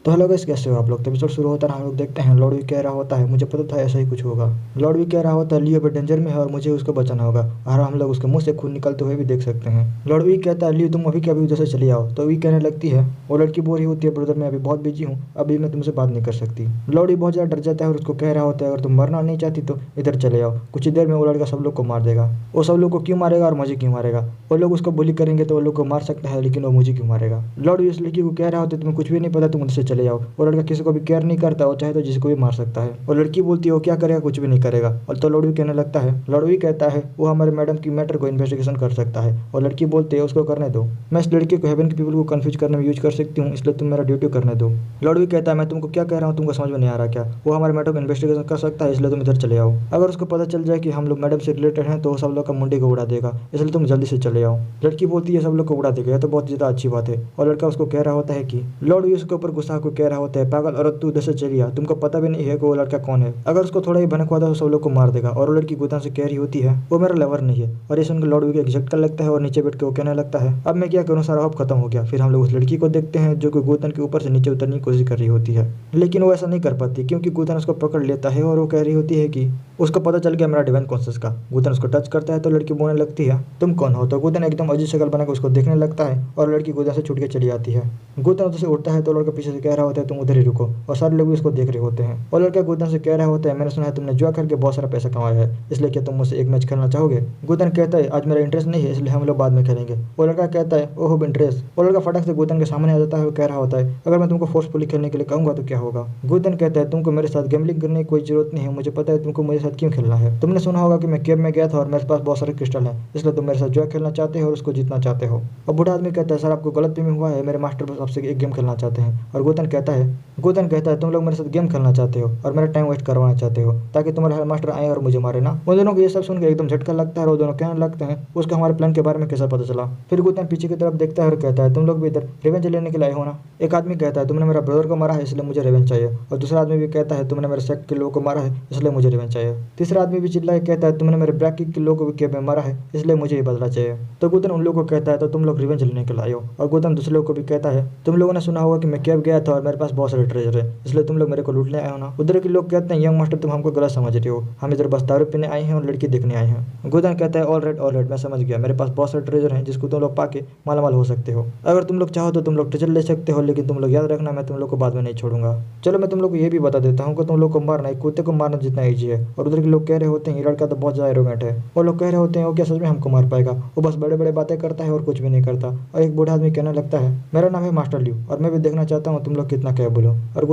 तो hello guys, कैसे हो आप लोग। तो एपिसोड शुरू होता है, हम लोग देखते हैं लॉर्ड वी कह रहा होता है मुझे पता था ऐसा ही कुछ होगा। लॉर्ड वी कह रहा होता है लियो अभी डेंजर में है और मुझे उसको बचाना होगा, और हम लोग उसके मुंह से खून निकलते हुए भी देख सकते हैं। लॉर्ड वी कहता है लियो तुम अभी के अभी उधर से चले आओ। तो वी कहने लगती है, वो लड़की बोल रही होती है ब्रदर मैं अभी बहुत बिजी हूँ, अभी मैं तुमसे बात नहीं कर सकती। लॉर्ड वी बहुत ज़्यादा डर जाता है और उसको कह रहा होता है अगर तुम मरना नहीं चाहती तो इधर चले आओ, कुछ ही देर में वो लड़का सब लोग को मार देगा। वो सब लोग को क्यों मारेगा और मुझे क्यों मारेगा। वो लोग उसको बुली करेंगे तो वो लोग को मार सकता है, लेकिन वो मुझे क्यों मारेगा। लॉर्ड वी उस लड़की को कह रहा होता है तुम्हें कुछ भी नहीं पता, तुम उधर से चले जाओ। वो लड़का किसी को भी केयर नहीं करता, वो चाहे तो जिसको भी मार सकता है। और लड़की बोलती है वो क्या करेगा, कुछ भी नहीं करेगा। और तो लॉर्ड वी कहने लगता है, लॉर्ड वी कहता है वो हमारे मैडम की मैटर को इन्वेस्टिगेशन कर सकता है। और लड़की बोलती है उसको करने दो, मैं इस लड़की को हेवन के पीपल को कंफ्यूज करने में यूज कर सकती हूँ, इसलिए तुम मेरा ड्यूटी करने दो। लॉर्ड वी कहता है मैं तुमको क्या कह रहा हूँ, तुमको समझ में नहीं आ रहा क्या। वो हमारे मैडम को इन्वेस्टिगेशन कर सकता है, इसलिए तुम इधर चले आओ। अगर उसको पता चल जाए कि हम लोग मैडम से रिलेटेड हैं तो वो सब लोग का मुंडी को उड़ा देगा, इसलिए तुम जल्दी से चले आओ। लड़की बोलती है सब लोग को उड़ा देगा, यह तो बहुत ज़्यादा अच्छी बात है। और लड़का उसको कह रहा होता है कि लॉर्ड वी उसके ऊपर गुस्सा को कह रहा होता है पागल औरत तू उधर से चली आ, तुमको पता भी नहीं है कि वो लड़का कौन है। अगर उसको थोड़ा ही भनक हुआ तो सब लोग को मार देगा। और वो लड़की गुदान से कह रही होती है वो मेरा लवर नहीं है। और ये सुनकर लॉर्ड वी को झटका लगता है और नीचे बैठ के वो कहने लगता है अब मैं क्या करूँ, सारा होप खत्म हो गया। फिर हम लोग उस लड़की को देखते हैं जो कि गुदन के ऊपर से नीचे उतरने की कोशिश कर रही होती है, लेकिन वो ऐसा नहीं कर पाती क्योंकि गुदन उसको पकड़ लेता है और वो कह रही होती है कि उसको पता चल गया मेरा डिवाइन कॉन्शियस का। गुदन उसको टच करता है तो लड़की बोलने लगती है तुम कौन हो। तो गुदन एकदम अजीब शक्ल बनाकर उसको देखने लगता है और लड़की गुदन से छूट के चली आती है। गुदन उधर से उठता है तो लड़का पीछे से कह रहा होता है तुम उधर ही रुको, और सारे लोग भी उसको देख रहे होते हैं। और लड़का गुदन से कह रहा होता है मैंने सुना है तुमने जुआ करके बहुत सारा पैसा कमाया है, इसलिए क्या तुम मुझसे एक मैच खेलना चाहोगे। गुदन कहता है आज मेरा इंटरेस्ट नहीं है, इसलिए हम लोग बाद में खेलेंगे। वो लड़का कहता है ओह इंटरेस्ट। वो लड़का फटक से गुदन के सामने आ जाता है और कह रहा होता है अगर मैं तुमको फोर्सफुली खेलने के लिए कहूंगा तो क्या होगा। गुदन कहता है तुमको मेरे साथ गैम्बलिंग करने की कोई जरूरत नहीं है, मुझे पता है तुमको मेरे साथ क्यों खेलना है। तुमने सुना होगा कि मैं केव में गया था और मेरे पास बहुत सारे क्रिस्टल है, इसलिए तुम मेरे साथ जुआ खेलना चाहते हो और उसको जीतना चाहते हो। और बूढ़ा आदमी कहता है सर आपको गलतफहमी हुआ है, मेरे मास्टर बस आपसे एक गेम खेलना चाहते हैं। और गुदन कहता है तुम लोग मेरे साथ गेम खेलना चाहते हो और मेरा टाइम वेस्ट करवाना चाहते हो ताकि तुम्हारे मास्टर आए और मुझे मारे ना। उन दोनों को ये सब सुनकर एकदम झटका लगता है और वो दोनों कहने लगते हैं उसका हमारे प्लान के बारे में कैसा पता चला। फिर गुदन पीछे की तरफ देखता है और कहता है तुम लोग भी इधर रिवेंज लेने के लिए आए हो ना। एक आदमी कहता है तुमने मेरा ब्रदर को मारा है इसलिए मुझे रिवेंज चाहिए। और दूसरा आदमी भी कहता है तुमने मेरे सेक्ट के लोगों को मारा है इसलिए मुझे रिवेंज चाहिए। तीसरा आदमी भी चिल्ला के कहता है तुमने मेरे ब्लैक के लोगों को केव में मारा है इसलिए मुझे ये बदला चाहिए। तो गुदन उन लोगों को कहता है तो तुम लोग रिवेंज लेने के लिए आए हो। और गुदन दूसरे लोगों को भी कहता है तुम लोगों ने सुना होगा कि मैं केव गया था और मेरे पास बहुत सारे ट्रेजर है, इसलिए तुम लोग मेरे को लूटने आए हो ना। उधर के लोग कहते हैं यंग मास्टर तुम हमको गलत समझ रहे हो, हम इधर बस दारू पीने आए हैं और लड़की देखने आए हैं। गुदन कहता है ऑल राइट मैं समझ गया, मेरे पास बहुत सारे ट्रेजर हैं जिसको तुम लोग पाके मालामाल हो सकते हो। अगर तुम लोग चाहो तो तुम लोग ट्रेजर ले सकते हो, लेकिन तुम लोग याद रखना मैं तुम लोग को बाद में नहीं छोड़ूंगा। चलो मैं तुम लोग को ये भी बता देता हूँ कि तुम लोग को मारना एक कुत्ते को मारना जितना ईजी है। और उधर के लोग कह रहे होते हैं ये लड़का तो बहुत ज़्यादा एरोगेंट है। वो लोग कह रहे होते हैं वो क्या सच में हमको मार पाएगा, वो बस बड़े बड़े बातें करता है और कुछ भी नहीं करता। और एक बूढ़ा आदमी कहने लगता है मेरा नाम है मास्टर लियो और मैं भी देखना चाहता हूँ तुम लोग कितना कैपेबल हो। और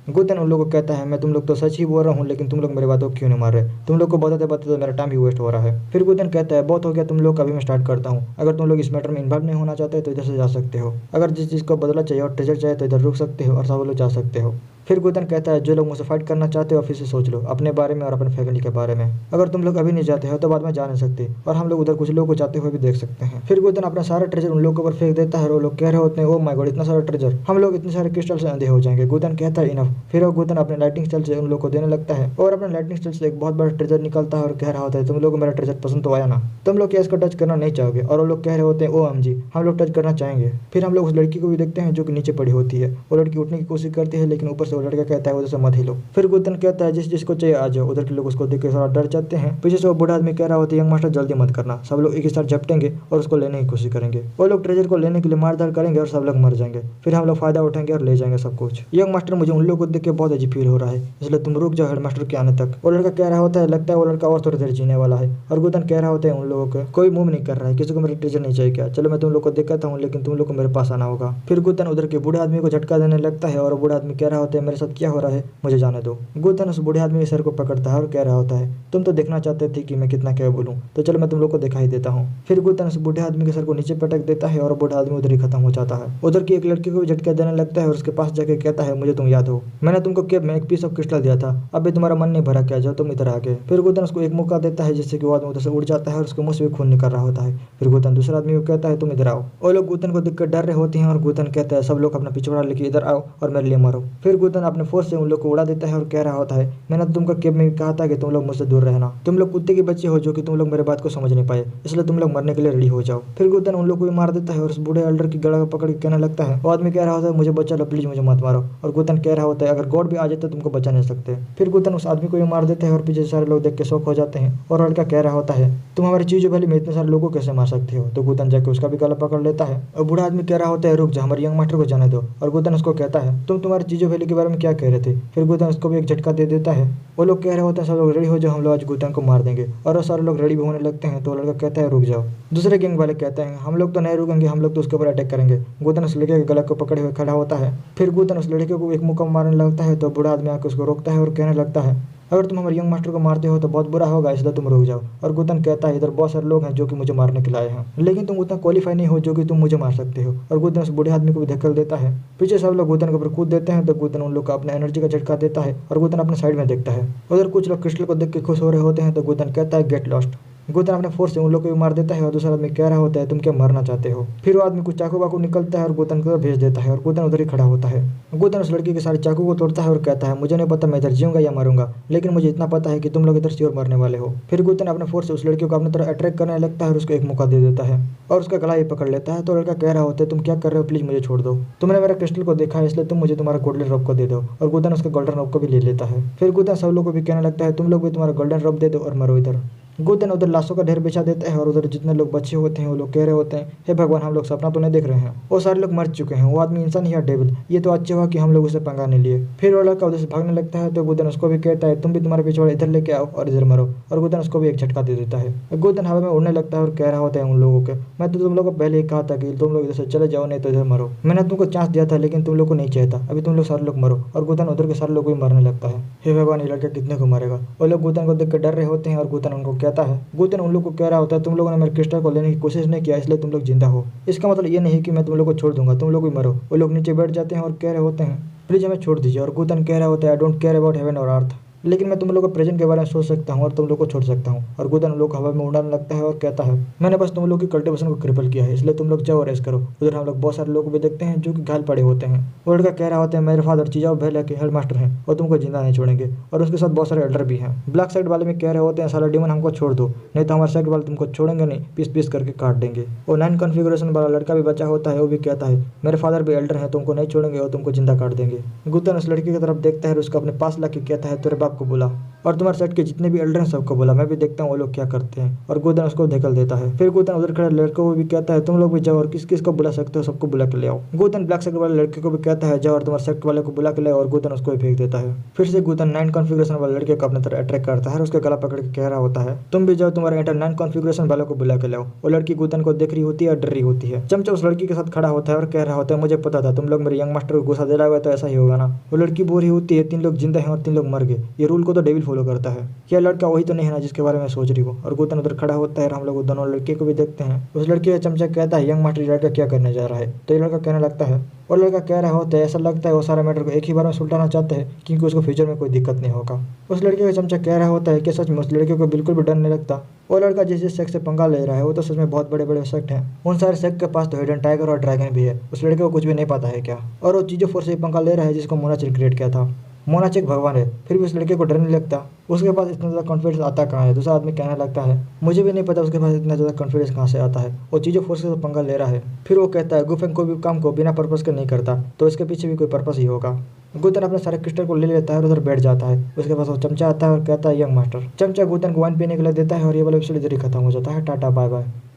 गुदन उन लोगों को कहता है मैं तुम लोग तो सच ही बोल रहा हूँ, लेकिन तुम लोग मेरे बातों को क्यों नहीं मार रहे, तुम लोग को बताते बताते तो मेरा टाइम भी वेस्ट हो रहा है। फिर गुदन कहता है बहुत हो गया तुम लोग, अभी मैं स्टार्ट करता हूँ। अगर तुम लोग इस मैटर में इन्वॉल्व नहीं होना चाहते तो इधर से जा सकते हो, अगर जिस चीज़ को बदला चाहिए और ट्रेजर चाहिए तो इधर रुक सकते हो और सब लोग जा सकते हो। फिर गुदन कहता है जो लोग मुझसे फाइट करना चाहते हो फिर से सोच लो अपने बारे में और अपने फैमिली के बारे में, अगर तुम लोग अभी नहीं जाते हो तो बाद में जा नहीं सकते। और हम लोग उधर कुछ लोगों को जाते हुए भी देख सकते हैं। फिर गुदन अपना सारा ट्रेजर उन लोगों के ऊपर फेंक देता है और वो लोग कह रहे होते हैं ओ माय गॉड इतना सारा ट्रेजर, हम लोग इतने सारे क्रिस्टल से अंधे हो जाएंगे। गुदन कहता है इनफ। फिर वो गुदन अपने लाइटिंग स्टाइल से उन लोग को देने लगता है और अपने लाइटिंग स्टाइल से एक बहुत बड़ा ट्रेजर निकलता है और कह रहा होता है तुम लोग को मेरा ट्रेजर पसंद तो आया ना, तुम लोग क्या इसको टच करना नहीं चाहोगे। और वो लोग कह रहे होते हैं ओ जी हम लोग टच करना चाहेंगे। फिर हम लोग उस लड़की को भी देखते हैं जो कि नीचे पड़ी होती है। वो लड़की उठने की कोशिश करती है लेकिन ऊपर से वो लड़का कहता है उधर से मत हिलो। फिर गुदन कहता है जिस जिसको चाहिए आ जाओ। उधर के लोग उसको देख के थोड़ा डर जाते हैं। पीछे से वो बूढ़ा आदमी कह रहा होता है यंग मास्टर जल्दी मत करना, सब लोग एक ही साथ झपटेंगे और उसको लेने की कोशिश करेंगे। वो लोग ट्रेजर को लेने के लिए मारधाड़ करेंगे और सब लोग मर जाएंगे। फिर हम लोग फायदा उठाएंगे और ले जाएंगे सब कुछ। यंग मास्टर मुझे उन लोगों को देख के बहुत अजीब फील हो रहा है, इसलिए तुम रुक जाओ हेडमास्टर के आने तक। वो लड़का कह रहा होता है लगता है वो लड़का और थोड़ी देर जीने वाला है। और गुदन कह रहा होता है उन लोगों को कोई मूव नहीं कर रहा है, किसी को मेरा ट्रेजर नहीं चाहिए क्या, चलो मैं तुम लोग को दिखाता हूँ लेकिन तुम लोग को मेरे पास आना होगा। फिर गुदन उधर के बूढ़े आदमी को झटका देने लगता है और बूढ़ा आदमी कह रहा होता है मेरे साथ क्या हो रहा है मुझे जाने दो। गुदन उस बूढ़े आदमी के सर को पकड़ता है और कह रहा होता है तुम तो देखना चाहते थे कि मैं कितना कैपेबल हूँ, तो चलो मैं तुम लोग को दिखाई देता हूँ। फिर गुदन उस बूढ़े आदमी के सर को नीचे पटक देता है और बूढ़ा आदमी उधर ही खत्म हो जाता है। उधर की एक लड़की को भी झटका देने लगता है और उसके पास जाके कहता है मुझे तुम याद हो, मैंने तुमको केव में एक पीस ऑफ क्रिस्टल दिया था, अब भी तुम्हारा मन नहीं भरा क्या, जाओ तुम इधर आ गए। फिर गुदन उसको एक मौका देता है जिससे कि वो आदमी उधर से उड़ जाता है और उसके मुंह से भी खून निकल रहा होता है। फिर गुदन दूसरा आदमी को कहता है तुम इधर आओ। वो लोग गुदन को देखकर डर रहे होते हैं और गुदन कहता है सब लोग अपना पिछवाड़ा लेके इधर आओ और मेरे लिए मारो। फिर गुदन अपने फोर्स से उन लोग को उड़ा देता है और कह रहा होता है मैंने तुमको केव में कहा था कि तुम लोग मुझसे दूर रहना, तुम लोग कुत्ते के बच्चे हो जो कि तुम लोग मेरे बात को समझ नहीं पाए, इसलिए तुम लोग मरने के लिए रेडी हो जाओ। फिर गुदन उन लोग को भी मार देता है और उस बूढ़े एल्डर की गला पकड़ के कहने लगता है वो आदमी कह रहा होता है मुझे चलो प्लीज मुझे मत मारो। और गुतन कह रहा होता है अगर गॉड भी आ जाए तो तुमको बचा नहीं सकते। फिर गुतन उस आदमी को भी मार देते हैं और पीछे सारे लोग देख के शौक हो जाते हैं। और लड़का कह रहा होता है तुम हमारी चीजों भले में इतने सारे लोगों को कैसे मार सकते हो। तो गुतन जाके उसका भी गला पकड़ लेता है। और बूढ़ा आदमी कह रहा होता है रुक जा, हमारे यंग मास्टर को जाने दो। और गुतन उसको कहता है तुम तुम्हारी चीजों वैली के बारे में क्या कह रहे थे। फिर गुतन उसको भी एक झटका दे देता है। वो लोग कह रहे होते हैं सब लोग रेडी हो जाओ, हम लोग आज गुतन को मार देंगे। और वो सारे लोग रेडी भी होने लगते हैं। तो लड़का कहता है रुक जाओ। दूसरे गैंग वाले कहते हैं हम लोग तो नहीं रुकेंगे, हम लोग तो उसके ऊपर अटैक करेंगे। गुतन उस लड़के के गला को पकड़े हुए खड़ा होता है। फिर गुतन उस लड़के को एक मुक्का मारने लगता है। तो बूढ़ा आदमी आकर उसको रोकता है और कहने लगता है अगर तुम हमारे यंग मास्टर को मारते हो तो बहुत बुरा होगा, इसलिए तुम रुक जाओ। और गुतन कहता है इधर बहुत सारे लोग हैं जो कि मुझे मारने के लाए हैं, लेकिन तुम उतना क्वालिफाई नहीं हो जो कि तुम मुझे मार सकते हो। और गुतन उस बूढ़े आदमी को भी धक्का देता है। पीछे सब लोग गुतन के ऊपर कूद देते हैं। तो गुतन उन लोग का अपना एनर्जी का झटका देता है और गुतन अपने साइड में देखता है। उधर कुछ लोग क्रिस्टल को देख के खुश हो रहे होते हैं। तो गुतन कहता है गेट लॉस्ट। गुतन अपने फोर्स से उन लोग को भी मार देता है। और दूसरा आदमी कह रहा होता है तुम क्या मरना चाहते हो। फिर वो आदमी कुछ चाकू वाकू निकलता है और गुतन को भेज देता है। और गुतन उधर ही खड़ा होता है। गुतन उस लड़की के सारे चाकू को तोड़ता है और कहता है मुझे नहीं पता मैं इधर जीऊंगा या मरूंगा, लेकिन मुझे इतना पता है कि तुम लोग इधर श्योर मरने वाले हो। फिर गुतन अपने फोर्स से उस लड़की को अपनी तरफ अट्रैक्ट करने लगता है और उसको एक मौका दे देता है और उसका गला ही पकड़ लेता है। तो लड़का कह रहा होता है तुम क्या कर रहे हो, प्लीज मुझे छोड़ दो, तुमने मेरा क्रिस्टल को देखा है इसलिए तुम मुझे तुम्हारा गोल्डन रॉब को दे दो। और गुतन उसके गोल्डन रॉब को भी ले लेता है। फिर गुतन सब लोग को भी कहने लगता है तुम लोग भी तुम्हारा गोल्डन रॉब दे दो और मरो इधर। गुतन उधर लाशों का ढेर बिछा देता है और उधर जितने लोग बच्चे होते हैं वो लोग कह रहे होते हैं हे भगवान हम लोग सपना तो नहीं देख रहे हैं, वो सारे लोग मर चुके हैं, वो आदमी इंसान या डेविल, ये तो अच्छा हुआ कि हम लोग उसे पंगा नहीं लिए। फिर वो लड़का उधर से भागने लगता है। तो गुतन उसको भी कहता है तुम भी तुम्हारे पिछवाड़े इधर लेके आओ और इधर मरो। और गुतन उसको भी एक झटका दे देता है। गुतन हवा में उड़ने लगता है और कह रहा होता है उन लोगों के मैं तो तुम लोग को पहले ही कहा था कि तुम लोग इधर से चले जाओ नहीं तो इधर मरो। मैंने तुमको चांस दिया था लेकिन तुम लोग को नहीं चाहिए था, अभी तुम लोग सारे लोग मरो। और गुतन उधर के सारे लोग भी मरने लगता है। हे भगवान ये लड़का कितने को मारेगा। वो लोग गुतन को देख कर डर रहे होते हैं और गुतन उनको कहता है गुतन उन लोग को कह रहा होता है तुम लोगों ने मेरे क्रिस्टल को लेने की कोशिश नहीं किया इसलिए तुम लोग जिंदा हो, इसका मतलब ये नहीं कि मैं तुम लोग को छोड़ दूंगा, तुम लोग भी मरो। वो लोग नीचे बैठ जाते हैं और कह रहे होते हैं प्लीज हमें छोड़ दीजिए। और गुतन कह रहा होता है I don't care about heaven और अर्थ, लेकिन मैं तुम लोग को प्रेजेंट के बारे में सोच सकता हूँ और तुम लोग को छोड़ सकता हूँ। और गुतन लोग हवा में उड़ाने लगता है और कहता है मैंने बस तुम लोग की कल्टिवेशन को क्रिपल किया है इसलिए तुम लोग जाओ और रेस्ट करो। उधर हम लोग बहुत सारे लोग भी देखते हैं जो कि घायल पड़े होते हैं। वो लड़का कह रहा होता है मेरे फादर चीजाओ भैल के हेड मास्टर हैं और तुमको जिंदा नहीं छोड़ेंगे। और उसके साथ बहुत सारे एल्डर भी हैं। ब्लैक साइड वाले में कह रहे होते हैं सारा डिमन हमको छोड़ दो नहीं तो हमारे साइड वाले तुमको छोड़ेंगे नहीं, पीस पीस करके काट देंगे। और 9 कॉन्फ़िगरेशन वाला लड़का भी बचा होता है, वो भी कहता है मेरे फादर भी एल्डर हैं, तुमको नहीं छोड़ेंगे और तुमको जिंदा काट देंगे। गुतन उस लड़की की तरफ देखता है और उसको अपने पास लाके कहता है तेरे बाप को बुला और तुम्हारे सेट के जितने भी एल्डर हैं सबको बोला, मैं भी देखता हूँ वो लोग क्या करते हैं। और गुतन उसको धकेल देता है। फिर गुतन उधर खड़े लड़कों को भी कहता है तुम लोग भी जाओ और किस किस को बुला सकते हो सबको बुला के ले आओ। गुतन ब्लैक सेक्ट वाले लड़के को भी कहता है जाओ और तुम्हारे सेक्ट वाले को बुला के ले आओ और गुतन उसको भी फेंक देता है। फिर से गुतन 9 कॉन्फ़िगरेशन वाले लड़के को अपने तरफ अट्रैक्ट करता है और उसके गला पकड़ के कह रहा होता है तुम भी जाओ तुम्हारे एंटर 9 कॉन्फ़िगरेशन वालों को बुला के ले आओ। वो लड़की गुतन को देख रही होती है और डर रही होती है। चमचा उस लड़की के साथ खड़ा होता है और कह रहा होता है मुझे पता था तुम लोग मेरे यंग मास्टर को गुस्सा दिलाए हुए तो ऐसा ही होगा ना। वो लड़की बोल रही होती है 3 लोग जिंदा हैं और 3 लोग मर गए, ये रूल को तो डेविल फॉलो करता है, यह लड़का वही तो नहीं है ना जिसके बारे में सोच रही हो। और गुतन उधर खड़ा होता है और हम लोग दोनों लड़के को भी देखते हैं। उस लड़के का चमचा कहता है यंग मास्टर लड़का क्या करने जा रहा है। तो ये लड़का कहने लगता है और लड़का कह रहा होता है ऐसा लगता है वो सारा मैटर को एक ही बार में सुलटाना चाहता है क्योंकि उसको फ्यूचर में कोई दिक्कत नहीं होगा। उस लड़के का चमचा कह रहा होता है कि सच में उस लड़के को बिल्कुल भी डर नहीं लगता। वो लड़का जिस जिस सेक्ट से पंगा ले रहा है वो तो सच में बहुत बड़े बड़े सेक्ट हैं, उन सारे सेक्ट के पास तो हिडन टाइगर और ड्रैगन भी है। उस लड़के को कुछ भी नहीं पता है क्या। और वो चीजों फोर्स से पंगा ले रहा है जिसको मोनाचिल क्रिएट किया था। मोनाच एक भगवान है, फिर भी उस लड़के को डर नहीं लगता। उसके पास इतना ज़्यादा कॉन्फिडेंस आता कहाँ है। दूसरा आदमी कहने लगता है मुझे भी नहीं पता उसके पास इतना ज़्यादा कॉन्फिडेंस कहाँ से आता है, वो चीज़ों फोर्स से पंगा ले रहा है। फिर वो कहता है गुफेंग कोई भी काम को बिना पर्पस के नहीं करता, तो इसके पीछे भी कोई पर्पस ही होगा। गुतन अपने सारे क्रिस्टल को ले लेता है और उधर बैठ जाता है। उसके पास वो चमचा आता है और कहता है यंग मास्टर। चमचा गुतन को वाइन पीने के लिए देता है और ये वाला एपिसोड इधर ही खत्म हो जाता है। Tata bye bye.